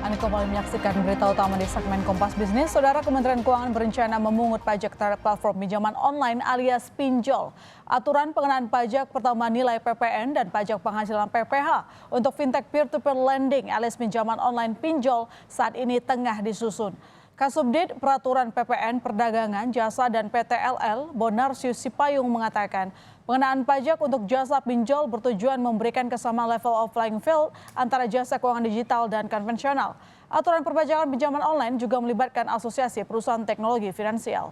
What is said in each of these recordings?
Anda kembali menyaksikan berita utama di segmen Kompas Bisnis. Saudara, Kementerian Keuangan berencana memungut pajak terhadap platform pinjaman online alias pinjol. Aturan pengenaan pajak pertambahan nilai PPN dan pajak penghasilan PPH untuk fintech peer-to-peer lending alias pinjaman online pinjol saat ini tengah disusun. Kasubdit Peraturan PPN Perdagangan, Jasa dan PTLL, Bonarsius Sipayung mengatakan, pengenaan pajak untuk jasa pinjol bertujuan memberikan kesamaan level of playing field antara jasa keuangan digital dan konvensional. Aturan perpajakan pinjaman online juga melibatkan asosiasi perusahaan teknologi finansial.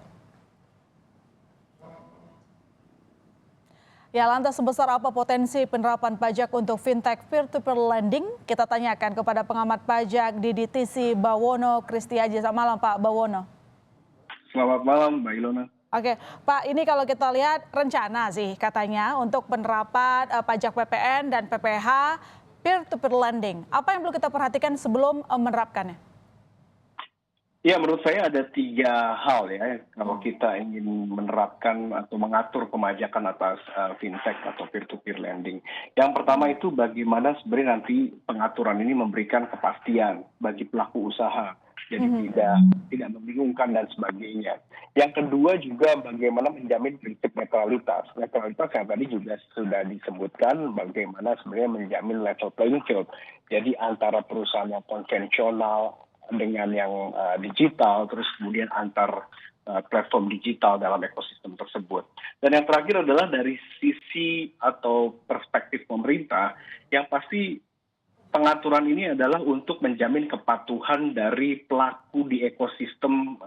Ya, lantas sebesar apa potensi penerapan pajak untuk fintech peer-to-peer lending? Kita tanyakan kepada pengamat pajak di DTC Bawono Kristiaji. Selamat malam Pak Bawono. Selamat malam Mbak Ilona. Oke, Pak, ini kalau kita lihat rencana sih katanya untuk penerapan pajak PPN dan PPH peer-to-peer lending. Apa yang perlu kita perhatikan sebelum menerapkannya? Ya, menurut saya ada 3 hal ya kalau kita ingin menerapkan atau mengatur pemajakan atas fintech atau peer-to-peer lending. Yang pertama itu bagaimana sebenarnya nanti pengaturan ini memberikan kepastian bagi pelaku usaha. Jadi tidak membingungkan dan sebagainya. Yang kedua juga bagaimana menjamin prinsip netralitas. Netralitas yang tadi juga sudah disebutkan bagaimana sebenarnya menjamin level playing field. Jadi antara perusahaan yang konvensional dengan yang digital, terus kemudian antar platform digital dalam ekosistem tersebut. Dan yang terakhir adalah dari sisi atau perspektif pemerintah, yang pasti pengaturan ini adalah untuk menjamin kepatuhan dari pelaku di ekosistem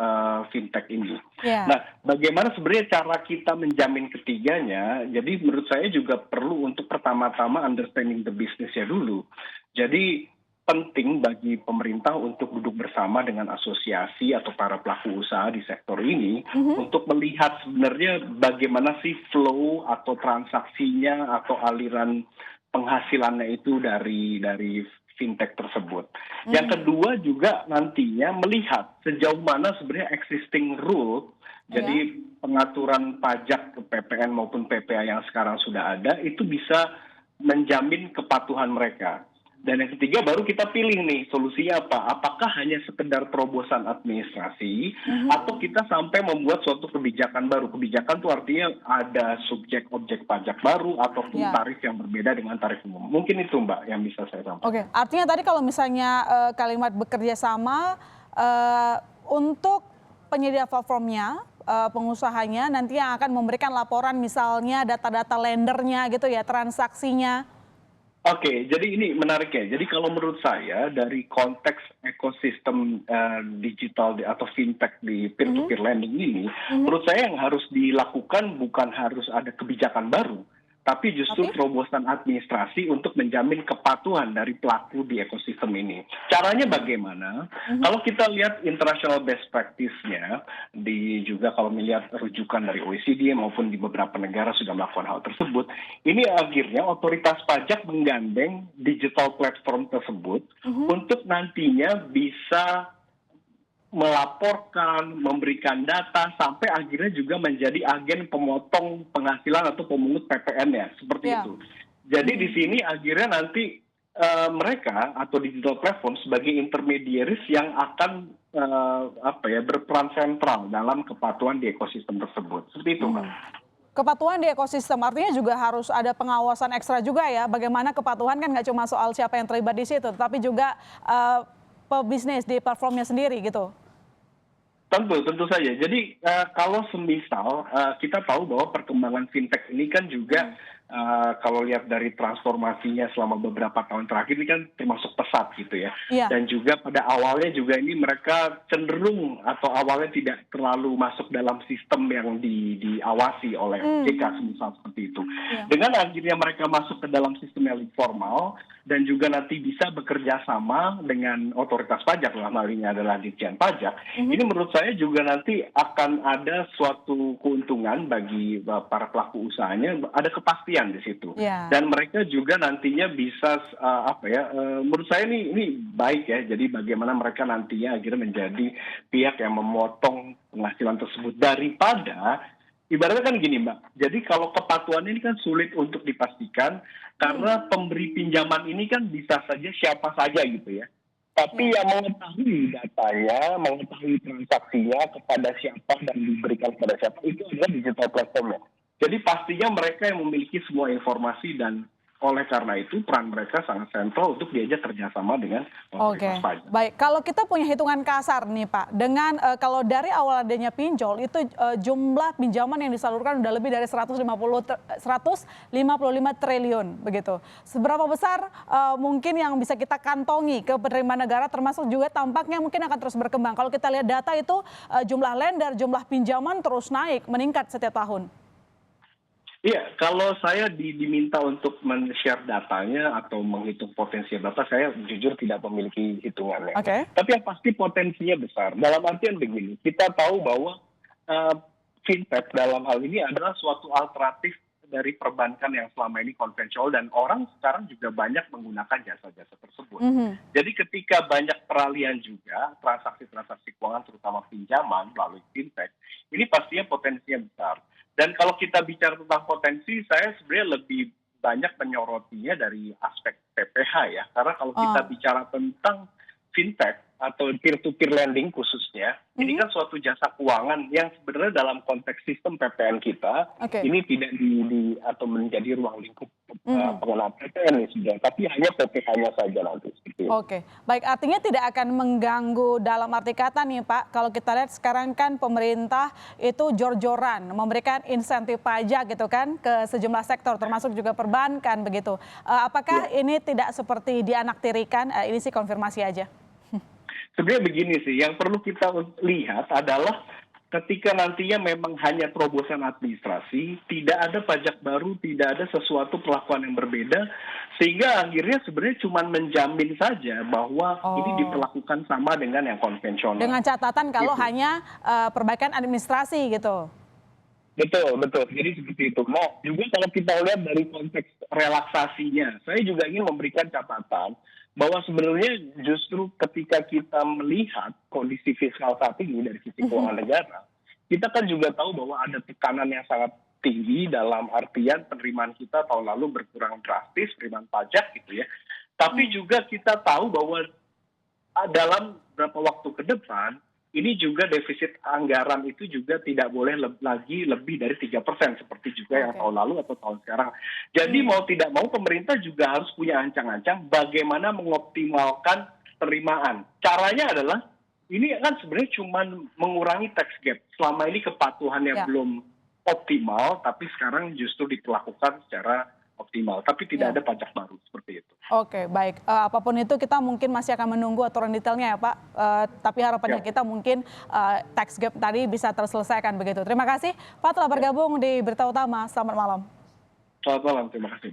fintech ini. Yeah. Nah, bagaimana sebenarnya cara kita menjamin ketiganya? Jadi menurut saya juga perlu untuk pertama-tama understanding the business-nya dulu. Jadi penting bagi pemerintah untuk duduk bersama dengan asosiasi atau para pelaku usaha di sektor ini untuk melihat sebenarnya bagaimana sih flow atau transaksinya atau aliran penghasilannya itu dari fintech tersebut. Yang kedua juga nantinya melihat sejauh mana sebenarnya existing rule, jadi pengaturan pajak ke PPN maupun PPA yang sekarang sudah ada itu bisa menjamin kepatuhan mereka. Dan yang ketiga baru kita pilih nih solusinya apa. Apakah hanya sekedar terobosan administrasi atau kita sampai membuat suatu kebijakan baru. Kebijakan itu artinya ada subjek objek pajak baru ataupun tarif yang berbeda dengan tarif umum. Mungkin itu Mbak yang bisa saya sampaikan. Oke, artinya tadi kalau misalnya kalimat bekerja sama untuk penyedia platformnya, pengusahanya nanti yang akan memberikan laporan misalnya data-data lendernya gitu ya, transaksinya. Oke, jadi ini menarik ya. Jadi kalau menurut saya dari konteks ekosistem digital atau fintech di peer-to-peer lending ini, menurut saya yang harus dilakukan bukan harus ada kebijakan baru, tapi justru terobosan administrasi untuk menjamin kepatuhan dari pelaku di ekosistem ini. Caranya bagaimana? Kalau kita lihat international best practice-nya, juga kalau melihat rujukan dari OECD maupun di beberapa negara sudah melakukan hal tersebut, ini akhirnya otoritas pajak menggandeng digital platform tersebut untuk nantinya bisa melaporkan, memberikan data, sampai akhirnya juga menjadi agen pemotong penghasilan atau pemungut PPN-nya, seperti itu. Jadi di sini akhirnya nanti mereka atau digital platform sebagai intermediaries yang akan berperan sentral dalam kepatuhan di ekosistem tersebut. Seperti itu, Mbak. Kepatuhan di ekosistem artinya juga harus ada pengawasan ekstra juga ya. Bagaimana kepatuhan kan nggak cuma soal siapa yang terlibat di situ, tapi juga pebisnis di platformnya sendiri gitu. Tentu saja. Jadi kalau semisal kita tahu bahwa perkembangan fintech ini kan juga kalau lihat dari transformasinya selama beberapa tahun terakhir ini kan termasuk pesat gitu ya. Dan juga pada awalnya juga ini mereka cenderung atau awalnya tidak terlalu masuk dalam sistem yang diawasi oleh OJK misal seperti itu. Dengan akhirnya mereka masuk ke dalam sistem yang formal dan juga nanti bisa bekerja sama dengan otoritas pajak, dalam hal ini adalah Ditjen Pajak. Ini menurut saya juga nanti akan ada suatu keuntungan bagi para pelaku usahanya, ada kepastian di situ. Dan mereka juga nantinya bisa menurut saya ini baik ya. Jadi bagaimana mereka nantinya akhirnya menjadi pihak yang memotong penghasilan tersebut daripada ibaratnya kan gini Mbak, jadi kalau kepatuhan ini kan sulit untuk dipastikan karena pemberi pinjaman ini kan bisa saja siapa saja gitu ya. Tapi yang mengetahui datanya, mengetahui transaksinya kepada siapa dan diberikan kepada siapa itu adalah digital platformnya. Jadi pastinya mereka yang memiliki semua informasi dan oleh karena itu peran mereka sangat sentral untuk diajak kerjasama dengan Oke, otoritas pajak. baik. Kalau kita punya hitungan kasar nih Pak, dengan kalau dari awal adanya pinjol itu jumlah pinjaman yang disalurkan udah lebih dari 155 triliun begitu. Seberapa besar mungkin yang bisa kita kantongi ke penerima negara, termasuk juga tampaknya mungkin akan terus berkembang. Kalau kita lihat data itu jumlah lender, jumlah pinjaman terus naik, meningkat setiap tahun. Iya, kalau saya diminta untuk men-share datanya atau menghitung potensi data, saya jujur tidak memiliki hitungannya. Oke. Tapi yang pasti potensinya besar. Dalam artian begini, kita tahu bahwa fintech dalam hal ini adalah suatu alternatif dari perbankan yang selama ini konvensional dan orang sekarang juga banyak menggunakan jasa-jasa tersebut. Jadi ketika banyak peralihan juga, transaksi-transaksi keuangan terutama pinjaman melalui fintech, ini pastinya potensinya besar. Dan kalau kita bicara tentang potensi, saya sebenarnya lebih banyak menyorotinya dari aspek PPH ya. Karena kalau kita bicara tentang fintech atau peer-to-peer lending khususnya, ini kan suatu jasa keuangan yang sebenarnya dalam konteks sistem PPN kita, ini tidak atau menjadi ruang lingkup pengenalan PPN nih sebenarnya, tapi hanya PPH-nya saja nanti. Oke, baik, artinya tidak akan mengganggu dalam arti kata nih Pak, kalau kita lihat sekarang kan pemerintah itu jor-joran memberikan insentif pajak gitu kan ke sejumlah sektor termasuk juga perbankan begitu. Apakah ini tidak seperti dianaktirikan? Ini sih konfirmasi aja. Sebenarnya begini sih, yang perlu kita lihat adalah ketika nantinya memang hanya terobosan administrasi, tidak ada pajak baru, tidak ada sesuatu perlakuan yang berbeda, sehingga akhirnya sebenarnya cuma menjamin saja bahwa ini diperlakukan sama dengan yang konvensional. Dengan catatan kalau hanya perbaikan administrasi gitu. Betul, betul. Jadi seperti itu. Nah, juga kalau kita lihat dari konteks relaksasinya, saya juga ingin memberikan catatan bahwa sebenarnya justru ketika kita melihat kondisi fiskal saat ini dari sisi keuangan negara, kita kan juga tahu bahwa ada tekanan yang sangat tinggi dalam artian penerimaan kita tahun lalu berkurang drastis, penerimaan pajak gitu ya. Tapi juga kita tahu bahwa dalam beberapa waktu ke depan, ini juga defisit anggaran itu juga tidak boleh lagi lebih dari 3% seperti juga yang tahun lalu atau tahun sekarang. Jadi mau tidak mau pemerintah juga harus punya ancang-ancang bagaimana mengoptimalkan penerimaan. Caranya adalah ini kan sebenarnya cuma mengurangi tax gap. Selama ini kepatuhannya belum optimal, tapi sekarang justru diperlakukan secara optimal. Tapi tidak ada pajak baru seperti itu. Oke, baik. Apapun itu kita mungkin masih akan menunggu aturan detailnya ya Pak. Tapi harapannya kita mungkin tax gap tadi bisa terselesaikan begitu. Terima kasih Pak telah bergabung di Berita Utama. Selamat malam. Selamat malam, terima kasih.